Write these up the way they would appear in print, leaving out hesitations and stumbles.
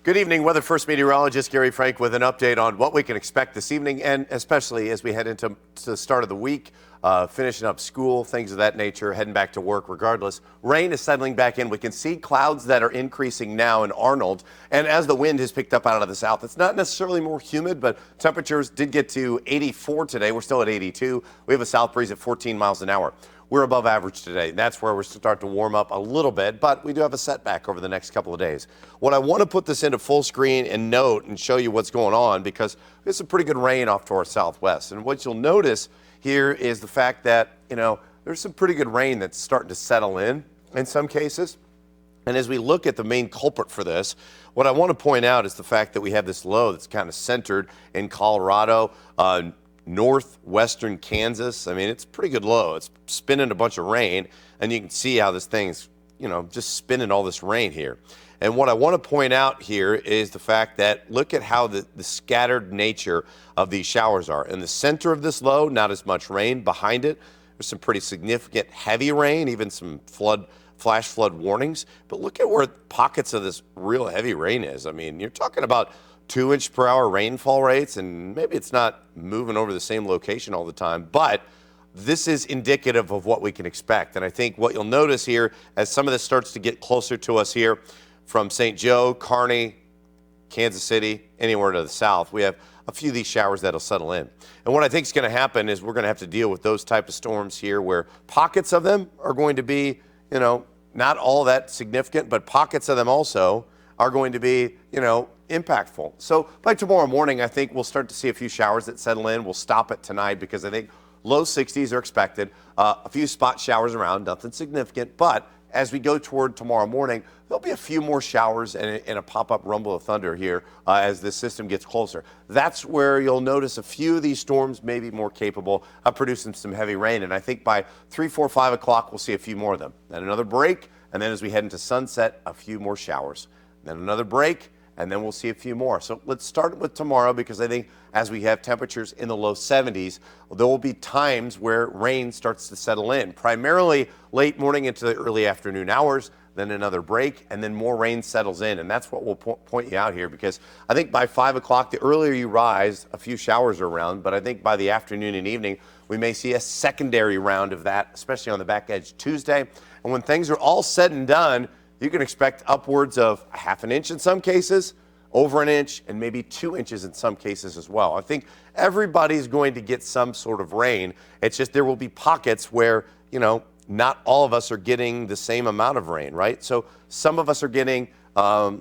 Good evening, Weather First meteorologist Gary Frank with an update on what we can expect this evening, and especially as we head into the start of the week, finishing up school, things of that nature, heading back to work regardless. Rain is settling back in. We can see clouds that are increasing now in Arnold, and as the wind has picked up out of the south, it's not necessarily more humid, but temperatures did get to 84 today. We're still at 82. We have a south breeze at 14 miles an hour. We're above average today. That's where we're starting to warm up a little bit, but we do have a setback over the next couple of days. What I want to put this into full screen and note and show you what's going on, because there's some pretty good rain off to our southwest. And what you'll notice here is the fact that, there's some pretty good rain that's starting to settle in some cases. And as we look at the main culprit for this, what I want to point out is the fact that we have this low that's kind of centered in Colorado, northwestern Kansas. I mean, it's a pretty good low. It's spinning a bunch of rain, and you can see how this thing's, just spinning all this rain here. And what I want to point out here is the fact that look at how the scattered nature of these showers are. In the center of this low, not as much rain. Behind it, there's some pretty significant heavy rain, even some flash flood warnings. But look at where pockets of this real heavy rain is. I mean, you're talking about 2-inch per hour rainfall rates, and maybe it's not moving over the same location all the time, but this is indicative of what we can expect. And I think what you'll notice here, as some of this starts to get closer to us here from St. Joe, Kearney, Kansas City, anywhere to the south, we have a few of these showers that'll settle in. And what I think is going to happen is we're going to have to deal with those type of storms here where pockets of them are going to be, not all that significant, but pockets of them also are going to be, impactful. So by tomorrow morning, I think we'll start to see a few showers that settle in. We'll stop it tonight because I think low 60s are expected. A few spot showers around, nothing significant. But as we go toward tomorrow morning, there'll be a few more showers and a pop-up rumble of thunder here as this system gets closer. That's where you'll notice a few of these storms may be more capable of producing some heavy rain. And I think by 3, 4, 5 o'clock, we'll see a few more of them. Then another break, and then as we head into sunset, a few more showers. Then another break, and then we'll see a few more. So let's start with tomorrow, because I think as we have temperatures in the low 70s, there will be times where rain starts to settle in, primarily late morning into the early afternoon hours, then another break, and then more rain settles in. And that's what we'll point you out here, because I think by 5 o'clock, the earlier you rise, a few showers are around, but I think by the afternoon and evening, we may see a secondary round of that, especially on the back edge Tuesday. And when things are all said and done, you can expect upwards of a half an inch in some cases, over an inch, and maybe 2 inches in some cases as well. I think everybody's going to get some sort of rain. It's just there will be pockets where, not all of us are getting the same amount of rain, right? So some of us are getting a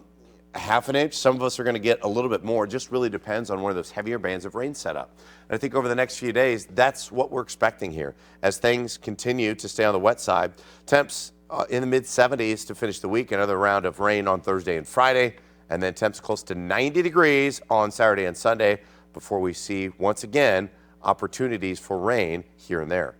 half an inch. Some of us are going to get a little bit more. It just really depends on where those heavier bands of rain set up. And I think over the next few days, that's what we're expecting here. As things continue to stay on the wet side, temps in the mid-70s to finish the week. Another round of rain on Thursday and Friday, and then temps close to 90 degrees on Saturday and Sunday before we see, once again, opportunities for rain here and there.